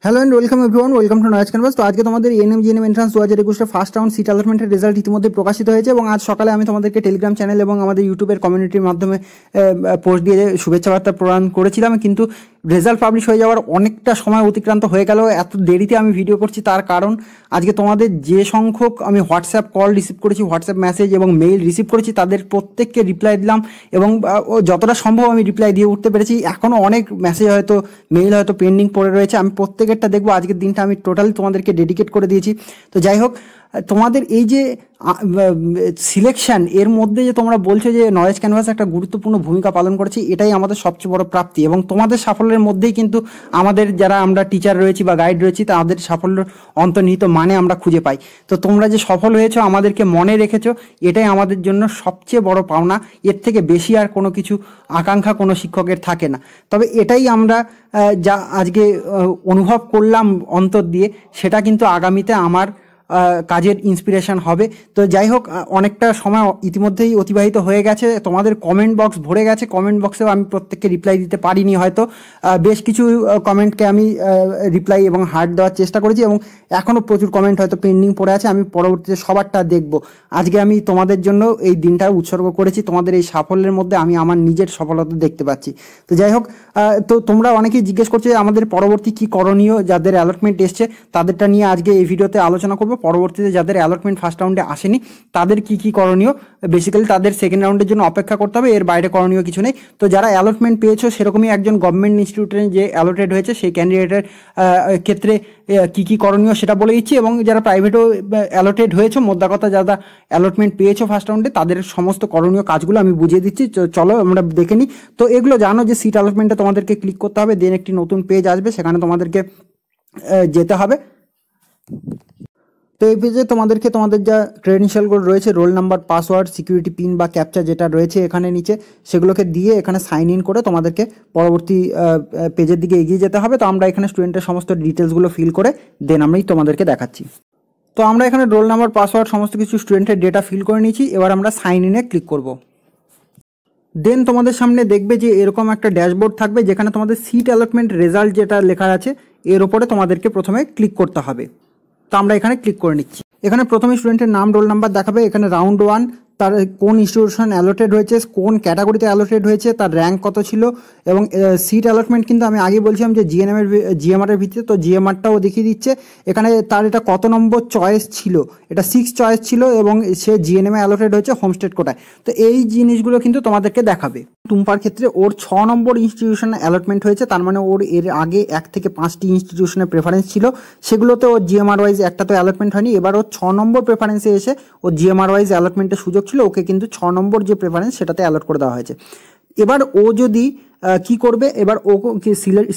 Hello and welcome everyone, welcome to noise canvas. তো আজকে তোমাদের ANM GNM entrance 2021 first round seat অ্যালটমেন্টের result ইতিমধ্যে প্রকাশিত হয়েছে এবং আজ সকালে আমি তোমাদেরকে টেলিগ্রাম চ্যানেল এবং আমাদের ইউটিউবের কমিউনিটির মাধ্যমে পোস্ট দিয়ে শুভেচ্ছা বার্তা প্রদান করেছিলাম, কিন্তু রেজাল্ট পাবলিশ হয়ে যাওয়ার অনেকটা সময় অতিক্রান্ত হয়ে গেল। এত দেরিতে আমি ভিডিও করছি, তার কারণ আজকে তোমাদের যে সংখ্যক আমি হোয়াটসঅ্যাপ কল রিসিভ করেছি, হোয়াটসঅ্যাপ মেসেজ এবং মেইল রিসিভ করেছি, তাদের প্রত্যেককে রিপ্লাই দিলাম এবং যতটা সম্ভব আমি রিপ্লাই দিয়ে উঠতে পেরেছি। এখনও অনেক মেসেজ হয়তো মেইল হয়তো পেন্ডিং পড়ে রয়েছে, আমি প্রত্যেকেরটা দেখবো। আজকের দিনটা আমি টোটালি তোমাদেরকে ডেডিকেট করে দিয়েছি। তো যাই হোক, তোমাদের এই যে সিলেকশন, এর মধ্যে যে তোমরা বলছো যে নলেজ ক্যানভাস একটা গুরুত্বপূর্ণ ভূমিকা পালন করেছে, এটাই আমাদের সবচেয়ে বড় প্রাপ্তি এবং তোমাদের সাফল্যের মধ্যেই কিন্তু আমাদের যারা আমরা টিচার রয়েছি বা গাইড রয়েছি তাদের সাফল্যের অন্তর্নিহিত মানে আমরা খুঁজে পাই। তো তোমরা যে সফল হয়েছো, আমাদেরকে মনে রেখেছো, এটাই আমাদের জন্য সবচেয়ে বড় পাওনা। এর থেকে বেশি আর কোনো কিছু আকাঙ্ক্ষা কোনো শিক্ষকের থাকে না। তবে এটাই আমরা যা আজকে অনুভব করলাম অন্তর দিয়ে, সেটা কিন্তু আগামীতে আমার কাজের ইন্সপিরেশন হবে। তো যাই হোক, অনেকটা সময় ইতিমধ্যেই অতিবাহিত হয়ে গেছে, তোমাদের কমেন্ট বক্স ভরে গেছে। কমেন্ট বক্সেও আমি প্রত্যেককে রিপ্লাই দিতে পারিনি, হয়তো বেশ কিছু কমেন্টকে আমি রিপ্লাই এবং হার্ট দেওয়ার চেষ্টা করেছি এবং এখনও প্রচুর কমেন্ট হয়তো পেন্ডিং পড়ে আছে। আমি পরবর্তীতে সবারটা দেখব। আজকে আমি তোমাদের জন্য এই দিনটা উৎসর্গ করেছি, তোমাদের এই সাফল্যের মধ্যে আমি আমার নিজের সফলতা দেখতে পাচ্ছি। তো যাই হোক, তো তোমরা অনেকেই জিজ্ঞেস করছো যে আমাদের পরবর্তী কী করণীয়, যাদের অ্যালটমেন্ট এসছে তাদেরটা নিয়ে আজকে এই ভিডিওতে আলোচনা করবো। পরবর্তীতে যাদের অ্যালটমেন্ট ফার্স্ট রাউন্ডে আসেনি তাদের কি কি করণীয়, বেসিক্যালি তাদের সেকেন্ড রাউন্ডের জন্য অপেক্ষা করতে হবে, এর বাইরে করণীয় কিছু নেই। তো যারা অ্যালটমেন্ট পেয়েছো, সেরকমই একজন গভর্নমেন্ট ইনস্টিটিউটে যে অ্যালোটেড হয়েছে সেই ক্যান্ডিডেটের ক্ষেত্রে কি কি করণীয় সেটা বলে দিচ্ছি, এবং যারা প্রাইভেটও অ্যালোটেড হয়েছে, মোদ্দা কথা যারা অ্যালটমেন্ট পেয়েছো ফার্স্ট রাউন্ডে, তাদের সমস্ত করণীয় কাজগুলো আমি বুঝিয়ে দিচ্ছি। চলো আমরা দেখে নিই। তো এগুলো জানো যে সিট অ্যালটমেন্টে তোমাদেরকে ক্লিক করতে হবে, দেন একটি নতুন পেজ আসবে, সেখানে তোমাদেরকে যেতে হবে। তো এই পেজে তোমাদেরকে তোমাদের যা ক্রেডেনশিয়ালগুলো রয়েছে, roll number, password, security pin বা ক্যাপচা যেটা রয়েছে এখানে নিচে, সেগুলোকে দিয়ে এখানে সাইন ইন করে তোমাদেরকে পরবর্তী পেজের দিকে এগিয়ে যেতে হবে। তো আমরা এখানে স্টুডেন্টের সমস্ত ডিটেলসগুলো ফিল করে দেন আমি তোমাদেরকে দেখাচ্ছি। তো আমরা এখানে রোল নাম্বার, পাসওয়ার্ড সমস্ত কিছু স্টুডেন্টের ডেটা ফিল করে নিয়েছি। এবার আমরা সাইন ইনে ক্লিক করব। দেন তোমাদের সামনে দেখবে যে এরকম একটা ড্যাশবোর্ড থাকবে, যেখানে তোমাদের সিট অ্যালটমেন্ট রেজাল্ট যেটা লেখা আছে এর উপরে তোমাদেরকে প্রথমে ক্লিক করতে হবে। তো আমরা এখানে ক্লিক করে নিচ্ছি। এখানে প্রথমে স্টুডেন্টের নাম, রোল নাম্বার দেখাবে, এখানে রাউন্ড 1, তার কোন ইনস্টিটিউশন অ্যালোটেড হয়েছে, কোন ক্যাটাগরিতে অ্যালোটেড হয়েছে, তার র্যাঙ্ক কত ছিল, এবং সিট অ্যালটমেন্ট কিন্তু আমি আগে বলছিলাম যে জিএমআরের ভিত্তিতে, তো জিএমআরটাও দেখিয়ে দিচ্ছে এখানে। তার এটা কত নম্বর চয়েস ছিল, এটা 6 চয়েস ছিল এবং সে জিএনএমে অ্যালোটেড হয়েছে হোমস্টেড কোটায়। তো এই জিনিসগুলো কিন্তু তোমাদেরকে দেখাবে। টুম্পার ক্ষেত্রে ওর 6 নম্বর ইনস্টিটিউশনে অ্যালটমেন্ট হয়েছে, তার মানে ওর এর আগে 1 থেকে 5টি ইনস্টিটিউশনের প্রেফারেন্স ছিল, সেগুলোতে ওর জিএমআর ওয়াইজ একটা তো অ্যালটমেন্ট হয়নি। এবার ওর 6 নম্বর প্রেফারেন্সে এসে ওর জিএমআর ওয়াইজ অ্যালটমেন্টের সুযোগ ছিল, ওকে কিন্তু 6 নম্বর যে প্রেফারেন্স সেটাতে অ্যালট করে দেওয়া হয়েছে। এবার ও যদি কি করবে, এবার ও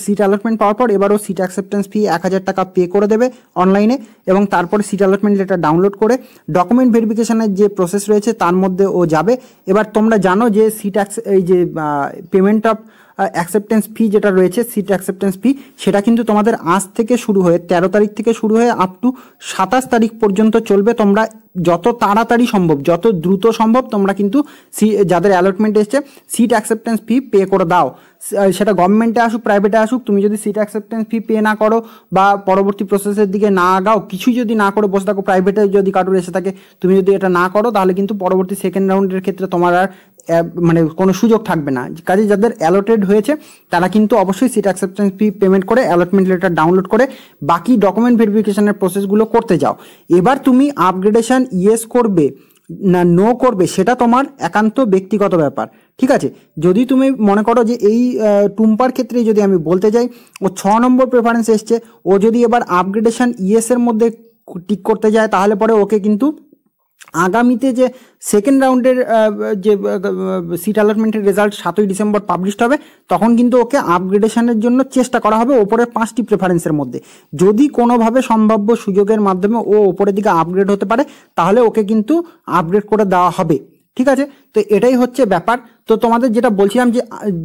সিট অ্যালটমেন্ট পাওয়ার পর এবার ও সিট অ্যাকসেপ্টেন্স ফি 1000 টাকা পে করে দেবে অনলাইনে, এবং তারপরে সিট অ্যালটমেন্ট লেটার ডাউনলোড করে ডকুমেন্ট ভেরিফিকেশনের যে প্রসেস রয়েছে তার মধ্যে ও যাবে। এবার তোমরা জানো যে এই যে পেমেন্ট অফ অ্যাকসেপ্টেন্স ফি যেটা রয়েছে, সিট অ্যাকসেপ্টেন্স ফি, সেটা কিন্তু তোমাদের আজ থেকে শুরু হয়ে 13 তারিখ থেকে শুরু হয়ে আপ টু 27 তারিখ পর্যন্ত চলবে। তোমরা যত তাড়াতাড়ি সম্ভব, যত দ্রুত সম্ভব তোমরা কিন্তু যাদের অ্যালটমেন্ট এসছে সিট অ্যাকসেপ্টেন্স ফি পে করে দাও। সেটা গভর্নমেন্টে আসুক, প্রাইভেটে আসুক, তুমি যদি সিট অ্যাকসেপ্টেন্স ফি পে না করো বা পরবর্তী প্রসেসের দিকে না আগাও, কিছুই যদি না করে বসে থাকো, প্রাইভেটে যদি কারোর এসে থাকে, তুমি যদি এটা না করো, তাহলে কিন্তু পরবর্তী সেকেন্ড রাউন্ডের ক্ষেত্রে তোমার আর মানে কোনো সুযোগ থাকবে না। কাজে যাদের অ্যালোটেড হয়েছে তারা কিন্তু অবশ্যই সিট অ্যাকসেপ্টেন্স ফি পেমেন্ট করে অ্যালটমেন্ট লেটার ডাউনলোড করে বাকি ডকুমেন্ট ভেরিফিকেশনের প্রসেসগুলো করতে যাও। এবার তুমি আপগ্রেডেশন ইয়েস করবে না নো করবে, সেটা তোমার একান্ত ব্যক্তিগত ব্যাপার, ঠিক আছে। যদি তুমি মনে করো যে এই টুম্পার ক্ষেত্রে যদি আমি বলতে যাই, ও 6 নম্বর প্রেফারেন্স এসছে, ও যদি এবার আপগ্রেডেশন ইয়েসের মধ্যে টিক করতে যায়, তাহলে পরে ওকে কিন্তু আগামীতে যে সেকেন্ড রাউন্ডের যে সিট অ্যালটমেন্টের রেজাল্ট 7ই ডিসেম্বর পাবলিশড হবে, তখন কিন্তু ওকে আপগ্রেডেশনের জন্য চেষ্টা করা হবে ওপরের 5টি প্রেফারেন্সের মধ্যে। যদি কোনোভাবে সম্ভাব্য সুযোগের মাধ্যমে ও ওপরের দিকে আপগ্রেড হতে পারে, তাহলে ওকে কিন্তু আপগ্রেড করে দেওয়া হবে, ঠিক আছে। তো এটাই হচ্ছে ব্যাপার। তো তোমাদের যেটা বলছিলাম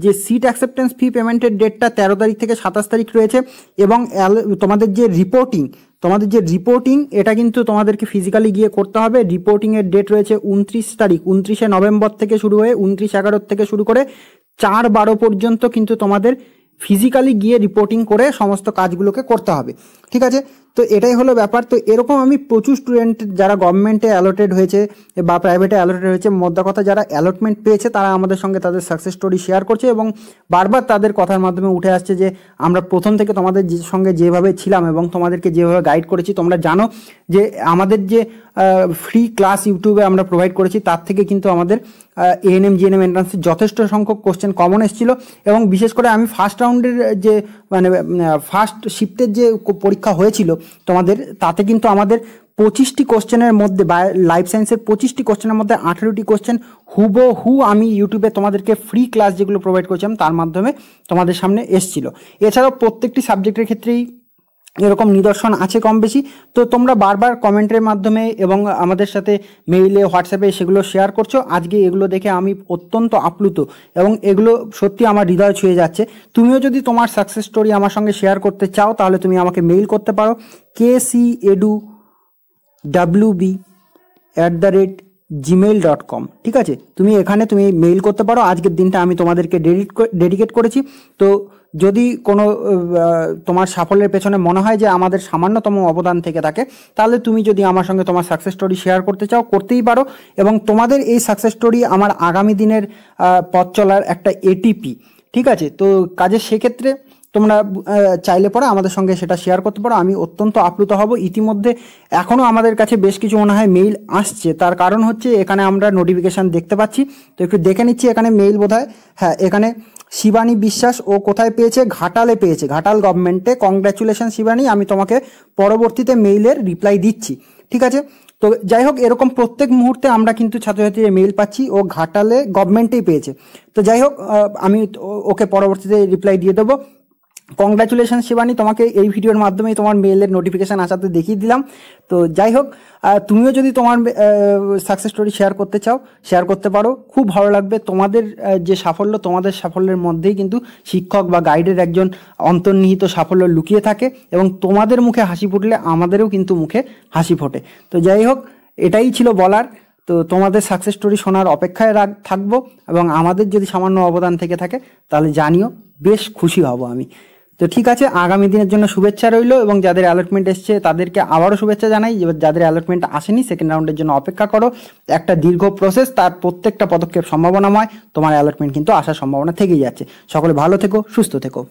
যে সিট অ্যাকসেপ্টেন্স ফি পেমেন্টের ডেটটা 13 তারিখ থেকে 27 তারিখ রয়েছে, এবং তোমাদের যে রিপোর্টিং এটা কিন্তু তোমাদেরকে ফিজিক্যালি গিয়ে করতে হবে। রিপোর্টিংয়ের ডেট রয়েছে 29 তারিখ, 29শে নভেম্বর থেকে শুরু হয়ে 29/11 থেকে শুরু করে 4/12 পর্যন্ত কিন্তু তোমাদের ফিজিক্যালি গিয়ে রিপোর্টিং করে সমস্ত কাজগুলোকে করতে হবে। ঠিক আছে, তো এটাই হলো ব্যাপার। তো এরকম আমি প্রচুর স্টুডেন্ট যারা গভর্নমেন্টে অ্যালটেড হয়েছে বা প্রাইভেটে অ্যালটেড হয়েছে, মোদ্দা কথা যারা অ্যালটমেন্ট পেয়েছে তারা আমাদের সঙ্গে তাদের সাকসেস স্টোরি শেয়ার করছে এবং বারবার তাদের কথার মাধ্যমে উঠে আসছে যে আমরা প্রথম থেকে তোমাদের সঙ্গে যেভাবে ছিলাম এবং তোমাদেরকে যেভাবে গাইড করেছি, তোমরা জানো যে আমাদের যে ফ্রি ক্লাস ইউটিউবে আমরা প্রোভাইড করেছি তার থেকে কিন্তু আমাদের এএনএম জিএনএম এন্ট্রান্সের যথেষ্ট সংখ্যক কোশ্চেন কমন এসেছিলো এবং বিশেষ করে আমি ফার্স্ট রাউন্ডের যে মানে ফার্স্ট শিফটের যে পরীক্ষা হয়েছিল তোমাদের, তাতে কিন্তু আমাদের 25টি কোশ্চেনের মধ্যে বা লাইফ সায়েন্সের 25টি কোশ্চেনের মধ্যে 18টি কোশ্চেন হুবহু আমি ইউটিউবে তোমাদেরকে ফ্রি ক্লাস যেগুলো প্রোভাইড করেছিলাম তার মাধ্যমে তোমাদের সামনে এসেছিল। এছাড়াও প্রত্যেকটি সাবজেক্টের ক্ষেত্রেই এরকম নিদর্শন আছে কম বেশি। তো তোমরা বারবার কমেন্টের মাধ্যমে এবং আমাদের সাথে মেইলে হোয়াটসঅ্যাপে সেগুলো শেয়ার করছো। আজকে এগুলো দেখে আমি অত্যন্ত আপ্লুত এবং এগুলো সত্যি আমার হৃদয় ছুঁয়ে যাচ্ছে। তুমিও যদি তোমার সাকসেস স্টোরি আমার সঙ্গে শেয়ার করতে চাও তাহলে তুমি আমাকে মেইল করতে পারো kceduwb@gmail.com। ঠিক আছে, তুমি মেইল করতে পারো। আজকের দিনটা আমি তোমাদেরকে ডেডিকেট করেছি। তো যদি কোনো তোমার সাফল্যের পেছনে মনে হয় যে আমাদের সামান্যতম অবদান থেকে থাকে, তাহলে তুমি যদি আমার সঙ্গে তোমার সাকসেস স্টোরি শেয়ার করতে চাও করতেই পারো এবং তোমাদের এই সাকসেস স্টোরি আমার আগামী দিনের পথ চলার একটা এটিপি। ঠিক আছে, তো কাজে সেক্ষেত্রে তোমরা চাইলে পরে আমাদের সঙ্গে সেটা শেয়ার করতে পারো। আমি অত্যন্ত আপ্লুত হব। ইতিমধ্যে এখনও আমাদের কাছে বেশ কিছু মনে হয় মেইল আসছে, তার কারণ হচ্ছে এখানে আমরা নোটিফিকেশান দেখতে পাচ্ছি। তো একটু দেখে নিচ্ছি এখানে মেইল বোধহয়, হ্যাঁ এখানে শিবানী বিশ্বাস ও কোথায় পেয়েছে, ঘাটালে পেয়েছে, ঘাটাল গভর্নমেন্টে। কংগ্র্যাচুলেশন শিবানী, আমি তোমাকে পরবর্তীতে মেইলের রিপ্লাই দিচ্ছি। ঠিক আছে, তো যাই হোক এরকম প্রত্যেক মুহূর্তে আমরা কিন্তু ছাত্রছাত্রীদের মেইল পাচ্ছি ও ঘাটালে গভর্নমেন্টেই পেয়েছে। তো যাই হোক আমি ওকে পরবর্তীতে রিপ্লাই দিয়ে দেবো। কংগ্র্যাচুলেশন শিবানী, তোমাকে এই ভিডিওর মাধ্যমেই তোমার মেইলের নোটিফিকেশান আসাতে দেখিয়ে দিলাম। তো যাই হোক তুমিও যদি তোমার সাকসেস স্টোরি শেয়ার করতে চাও শেয়ার করতে পারো, খুব ভালো লাগবে। তোমাদের যে সাফল্য, তোমাদের সাফল্যের মধ্যেই কিন্তু শিক্ষক বা গাইডের একজন অন্তর্নিহিত সাফল্য লুকিয়ে থাকে এবং তোমাদের মুখে হাসি ফুটলে আমাদেরও কিন্তু মুখে হাসি ফোটে। তো যাই হোক এটাই ছিল বলার। তো তোমাদের সাকসেস স্টোরি শোনার অপেক্ষায় থাকবো এবং আমাদের যদি সামান্য অবদান থেকে থাকে তাহলে জানিও, বেশ খুশি হব আমি। তো ঠিক আছে, আগামী দিনের জন্য শুভেচ্ছা রইল এবং যাদের অ্যালটমেন্ট এসছে তাদেরকে আবারও শুভেচ্ছা জানাই। যাদের অ্যালটমেন্ট আসেনি সেকেন্ড রাউন্ডের জন্য অপেক্ষা করো, একটা দীর্ঘ প্রসেস, তার প্রত্যেকটা পদক্ষেপ সম্ভাবনাময়। তোমার অ্যালটমেন্ট কিন্তু আসার সম্ভাবনা থেকেই যাচ্ছে। সকলে ভালো থেকো, সুস্থ থেকো।